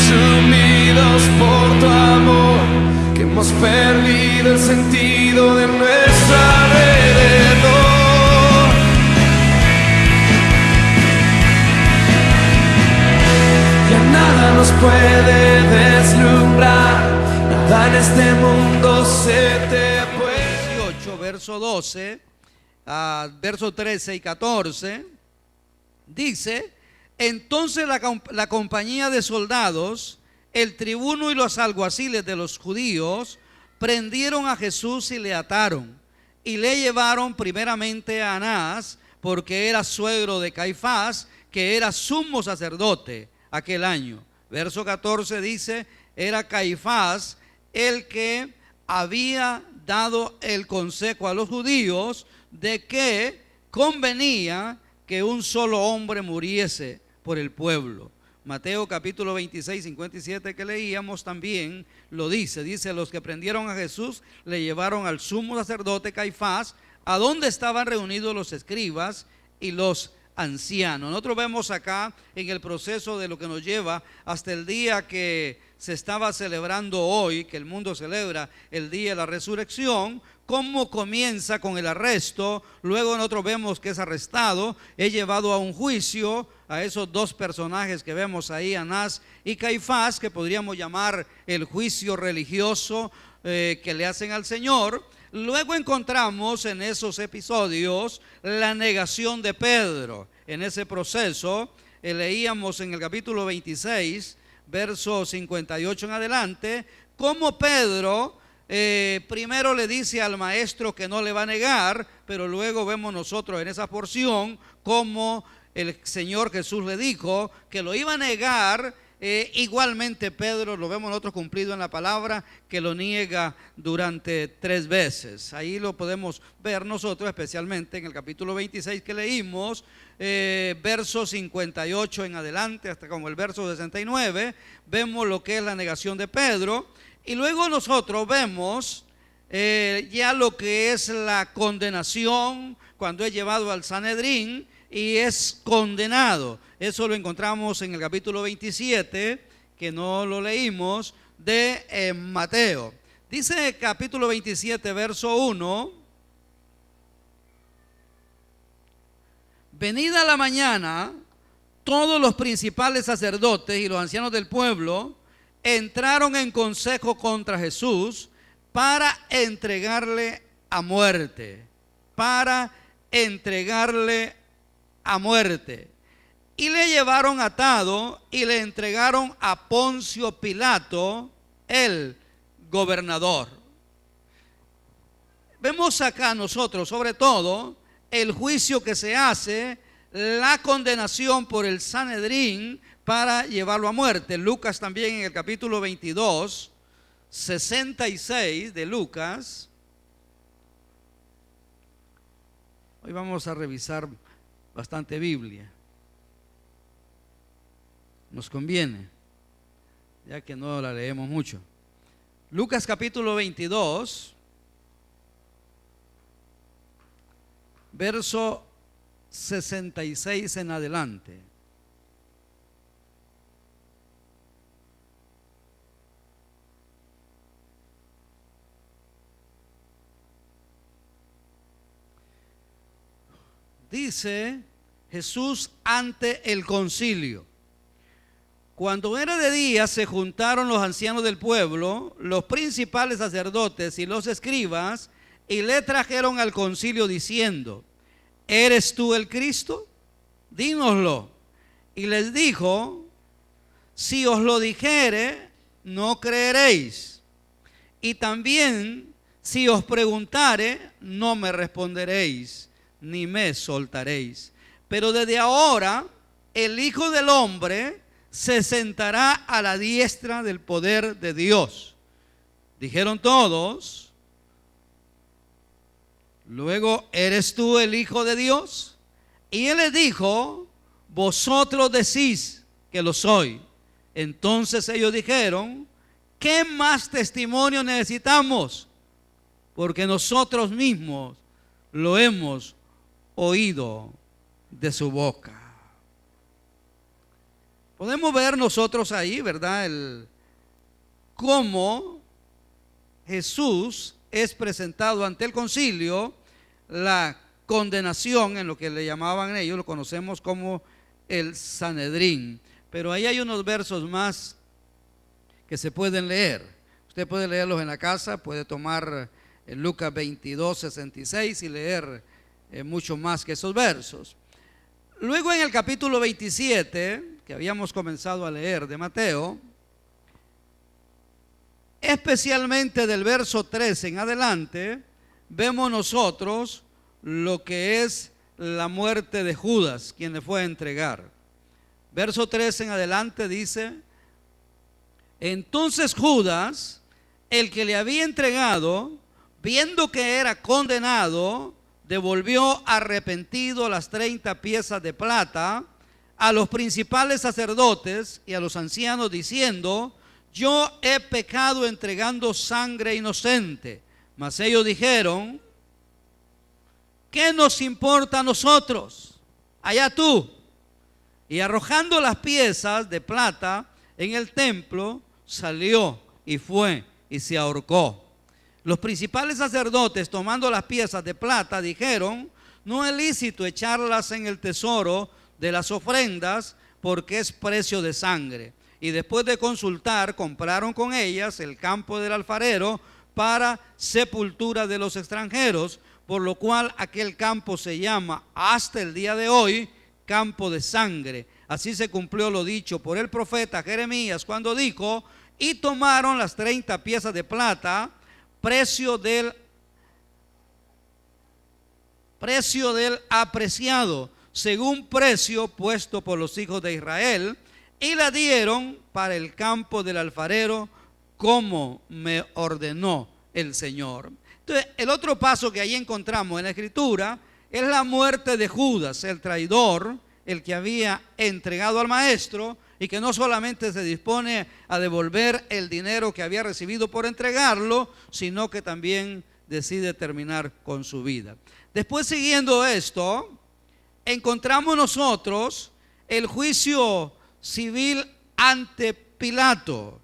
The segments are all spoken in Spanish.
consumidos por tu amor, que hemos perdido el sentido de nuestro alrededor. Ya nada nos puede deslumbrar, nada en este mundo se te puede. 18, verso 12, verso 13 y 14, dice: entonces la compañía de soldados, el tribuno y los alguaciles de los judíos prendieron a Jesús y le ataron y le llevaron primeramente a Anás, porque era suegro de Caifás, que era sumo sacerdote aquel año. Verso 14 dice: era Caifás el que había dado el consejo a los judíos de que convenía que un solo hombre muriese por el pueblo. Mateo capítulo 26, 57 que leíamos también lo dice. Dice: los que prendieron a Jesús le llevaron al sumo sacerdote Caifás, a donde estaban reunidos los escribas y los ancianos. Nosotros vemos acá en el proceso de lo que nos lleva hasta el día que se estaba celebrando hoy, que el mundo celebra el día de la resurrección, cómo comienza con el arresto. Luego nosotros vemos que es arrestado, es llevado a un juicio a esos dos personajes que vemos ahí, Anás y Caifás, que podríamos llamar el juicio religioso que le hacen al Señor. Luego encontramos en esos episodios la negación de Pedro. En ese proceso leíamos en el capítulo 26, verso 58 en adelante, cómo Pedro primero le dice al maestro que no le va a negar, pero luego vemos nosotros en esa porción cómo el Señor Jesús le dijo que lo iba a negar. Igualmente Pedro, lo vemos nosotros cumplido en la palabra, que lo niega durante 3 veces. Ahí lo podemos ver nosotros, especialmente en el capítulo 26 que leímos, verso 58 en adelante hasta como el verso 69, vemos lo que es la negación de Pedro. Y luego nosotros vemos ya lo que es la condenación, cuando es llevado al Sanedrín y es condenado. Eso lo encontramos en el capítulo 27, que no lo leímos, de Mateo. Dice capítulo 27, verso 1: venida la mañana, todos los principales sacerdotes y los ancianos del pueblo entraron en consejo contra Jesús para entregarle a muerte, para entregarle a muerte. Y le llevaron atado y le entregaron a Poncio Pilato, el gobernador. Vemos acá nosotros sobre todo el juicio que se hace, la condenación por el Sanedrín para llevarlo a muerte. Lucas también en el capítulo 22, 66 de Lucas. Hoy vamos a revisar bastante Biblia. Nos conviene, ya que no la leemos mucho. Lucas capítulo 22, verso 66 en adelante. Dice Jesús ante el concilio: cuando era de día se juntaron los ancianos del pueblo, los principales sacerdotes y los escribas, y le trajeron al concilio diciendo: ¿eres tú el Cristo? Dínoslo. Y les dijo: si os lo dijere, no creeréis. Y también si os preguntare, no me responderéis, ni me soltaréis. Pero desde ahora el Hijo del Hombre se sentará a la diestra del poder de Dios. Dijeron todos. Luego: ¿eres tú el Hijo de Dios? Y él les dijo: vosotros decís que lo soy. Entonces ellos dijeron: ¿qué más testimonio necesitamos? Porque nosotros mismos lo hemos oído de su boca. Podemos ver nosotros ahí, ¿verdad? Cómo Jesús es presentado ante el concilio, la condenación en lo que le llamaban ellos, lo conocemos como el Sanedrín. Pero ahí hay unos versos más que se pueden leer. Usted puede leerlos en la casa, puede tomar Lucas 22, 66 y leer mucho más que esos versos. Luego en el capítulo 27, que habíamos comenzado a leer de Mateo, especialmente del verso 13 en adelante, vemos nosotros lo que es la muerte de Judas, quien le fue a entregar. Verso 13 en adelante dice: entonces Judas, el que le había entregado, viendo que era condenado, devolvió arrepentido las 30 piezas de plata a los principales sacerdotes y a los ancianos, diciendo: yo he pecado entregando sangre inocente. Mas ellos dijeron: ¿qué nos importa a nosotros? Allá tú. Y arrojando las piezas de plata en el templo, salió y fue y se ahorcó. Los principales sacerdotes, tomando las piezas de plata, dijeron: no es lícito echarlas en el tesoro de las ofrendas, porque es precio de sangre. Y después de consultar, compraron con ellas el campo del alfarero para sepultura de los extranjeros, por lo cual aquel campo se llama hasta el día de hoy campo de sangre. Así se cumplió lo dicho por el profeta Jeremías, cuando dijo: y tomaron las 30 piezas de plata, precio del apreciado, según precio puesto por los hijos de Israel, y la dieron para el campo del alfarero, como me ordenó el Señor. Entonces, el otro paso que ahí encontramos en la Escritura es la muerte de Judas, el traidor, el que había entregado al maestro, y que no solamente se dispone a devolver el dinero que había recibido por entregarlo, sino que también decide terminar con su vida. Después, siguiendo esto, encontramos nosotros el juicio civil ante Pilato.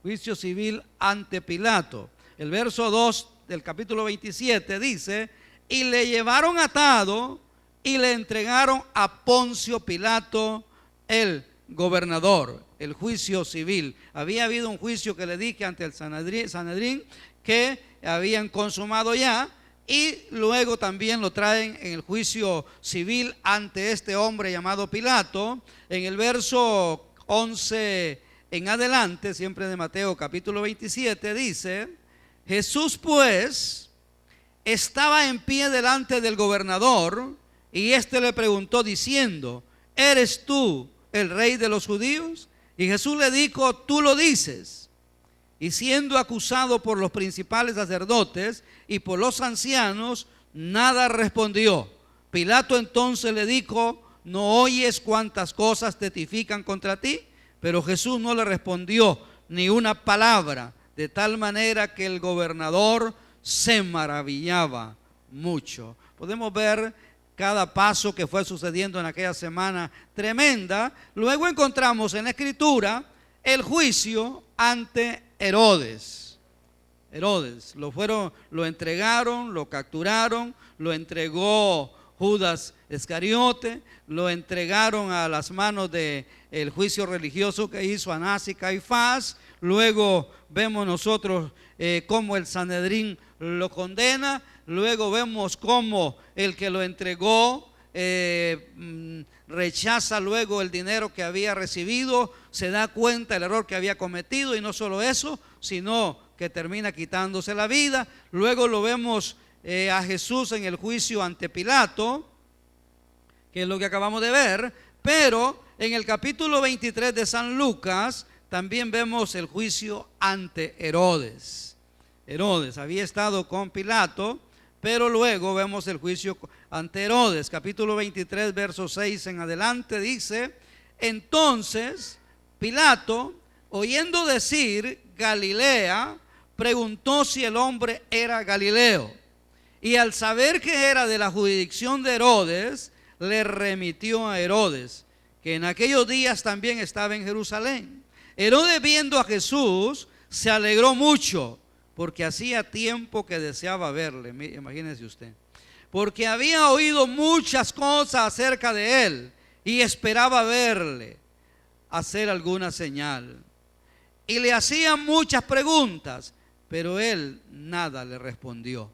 Juicio civil ante Pilato. El verso 2 del capítulo 27 dice: y le llevaron atado y le entregaron a Poncio Pilato, el gobernador. El juicio civil. Había habido un juicio que le dije ante el Sanedrín que habían consumado ya, y luego también lo traen en el juicio civil ante este hombre llamado Pilato. En el verso 11 en adelante, siempre de Mateo capítulo 27, dice: Jesús pues estaba en pie delante del gobernador, y éste le preguntó diciendo: ¿eres tú el rey de los judíos? Y Jesús le dijo: tú lo dices. Y siendo acusado por los principales sacerdotes y por los ancianos, nada respondió. Pilato entonces le dijo: ¿no oyes cuántas cosas testifican contra ti? Pero Jesús no le respondió ni una palabra, de tal manera que el gobernador se maravillaba mucho. Podemos ver cada paso que fue sucediendo en aquella semana tremenda. Luego encontramos en la Escritura el juicio ante Herodes. Herodes lo entregaron, lo capturaron, lo entregó Judas Iscariote, lo entregaron a las manos del juicio religioso que hizo Anás y Caifás. Luego vemos nosotros cómo el Sanedrín lo condena. Luego vemos cómo el que lo entregó rechaza luego el dinero que había recibido, se da cuenta del error que había cometido, y no solo eso, sino que termina quitándose la vida. Luego lo vemos a Jesús en el juicio ante Pilato, que es lo que acabamos de ver. Pero en el capítulo 23 de San Lucas también vemos el juicio ante Herodes. Herodes había estado con Pilato, pero luego vemos el juicio ante Herodes. Capítulo 23, verso 6 en adelante dice: entonces Pilato, oyendo decir Galilea, preguntó si el hombre era Galileo. Y al saber que era de la jurisdicción de Herodes, le remitió a Herodes, que en aquellos días también estaba en Jerusalén. Herodes, viendo a Jesús, se alegró mucho, porque hacía tiempo que deseaba verle. Imagínese usted, porque había oído muchas cosas acerca de él y esperaba verle, hacer alguna señal. Y le hacían muchas preguntas, pero él nada le respondió.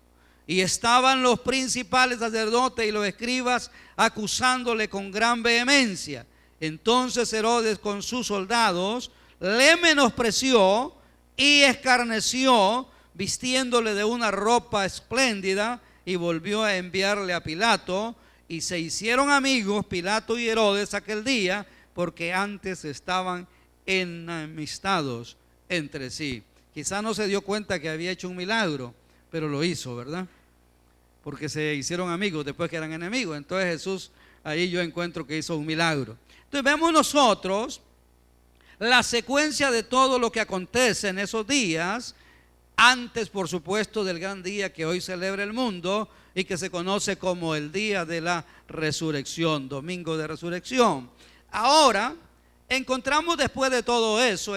Y estaban los principales sacerdotes y los escribas acusándole con gran vehemencia. Entonces Herodes con sus soldados le menospreció y escarneció, vistiéndole de una ropa espléndida, y volvió a enviarle a Pilato. Y se hicieron amigos Pilato y Herodes aquel día, porque antes estaban enemistados entre sí. Quizá no se dio cuenta que había hecho un milagro, pero lo hizo, ¿verdad? Porque se hicieron amigos después que eran enemigos. Entonces Jesús, ahí yo encuentro que hizo un milagro. Entonces vemos nosotros la secuencia de todo lo que acontece en esos días, antes por supuesto del gran día que hoy celebra el mundo y que se conoce como el día de la resurrección, domingo de resurrección. Ahora encontramos, después de todo eso,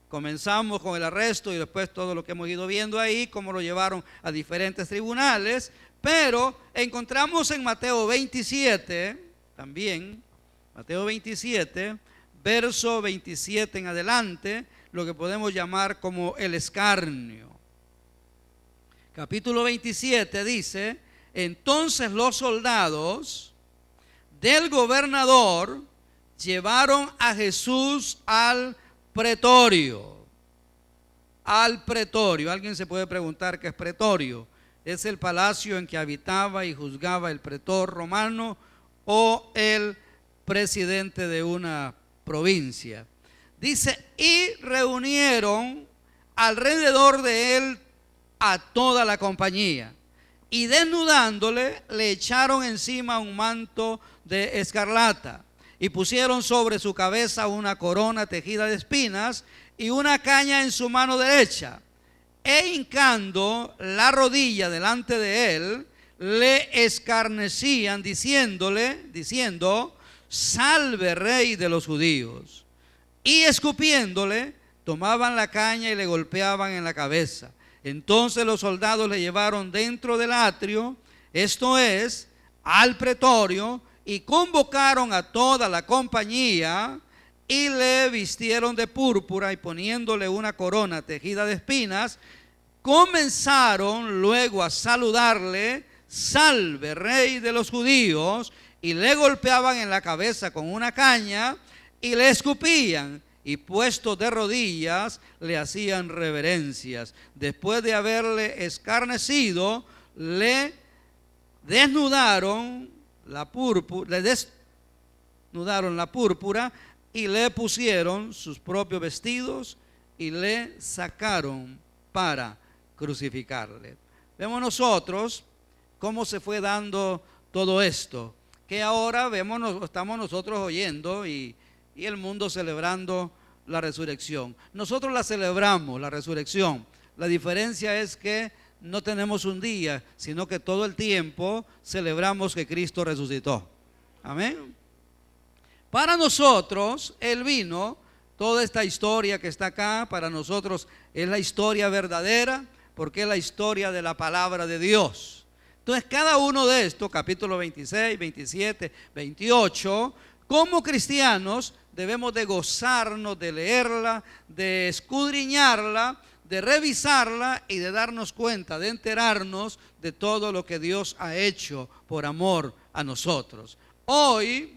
comenzamos con el arresto y después todo lo que hemos ido viendo ahí, cómo lo llevaron a diferentes tribunales, pero encontramos en Mateo 27, también, Mateo 27, verso 27 en adelante, lo que podemos llamar como el escarnio. Capítulo 27 dice: entonces los soldados del gobernador llevaron a Jesús al pretorio. Al pretorio. Alguien se puede preguntar qué es pretorio. Es el palacio en que habitaba y juzgaba el pretor romano o el presidente de una provincia. Dice: y reunieron alrededor de él a toda la compañía, y desnudándole le echaron encima un manto de escarlata, y pusieron sobre su cabeza una corona tejida de espinas y una caña en su mano derecha, e hincando la rodilla delante de él, le escarnecían diciendo: salve, rey de los judíos. Y escupiéndole, tomaban la caña y le golpeaban en la cabeza. Entonces los soldados le llevaron dentro del atrio, esto es, al pretorio, y convocaron a toda la compañía, y le vistieron de púrpura, y poniéndole una corona tejida de espinas, comenzaron luego a saludarle: salve, rey de los judíos. Y le golpeaban en la cabeza con una caña y le escupían, y puestos de rodillas le hacían reverencias. Después de haberle escarnecido, le desnudaron la púrpura y le pusieron sus propios vestidos y le sacaron para crucificarle. Vemos nosotros cómo se fue dando todo esto, que ahora estamos nosotros oyendo y el mundo celebrando la resurrección. Nosotros la celebramos, la resurrección. La diferencia es que no tenemos un día, sino que todo el tiempo celebramos que Cristo resucitó. Amén. Para nosotros, Él vino, toda esta historia que está acá, para nosotros es la historia verdadera, porque es la historia de la palabra de Dios. Entonces, cada uno de estos, capítulo 26, 27, 28, como cristianos debemos de gozarnos de leerla, de escudriñarla, de revisarla y de darnos cuenta, de enterarnos de todo lo que Dios ha hecho por amor a nosotros. Hoy,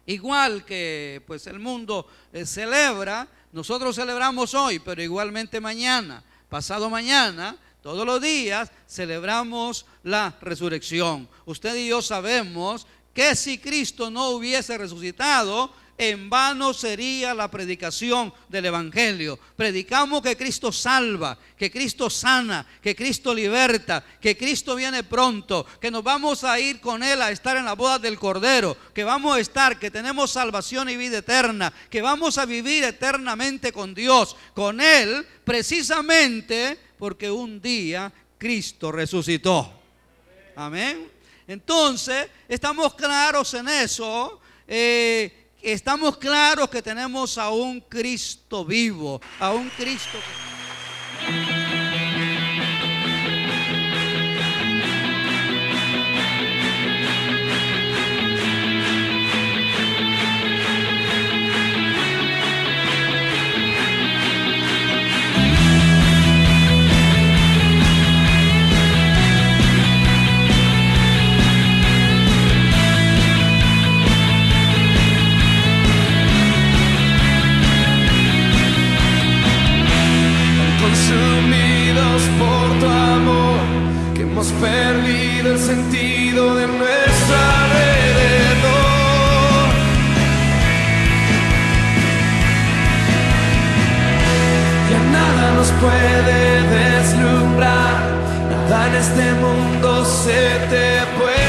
igual que pues el mundo celebra, nosotros celebramos hoy, pero igualmente mañana, pasado mañana, todos los días celebramos la resurrección. Usted y yo sabemos que si Cristo no hubiese resucitado, en vano sería la predicación del evangelio. Predicamos que Cristo salva, que Cristo sana, que Cristo liberta, que Cristo viene pronto, que nos vamos a ir con Él a estar en la boda del Cordero, que vamos a estar, que tenemos salvación y vida eterna, que vamos a vivir eternamente con Dios, con Él, precisamente porque un día Cristo resucitó. Amén. Entonces, estamos claros en eso. estamos claros que tenemos a un Cristo vivo, a un Cristo que... Consumidos por tu amor, que hemos perdido el sentido de nuestro alrededor. Ya nada nos puede deslumbrar, nada en este mundo se te puede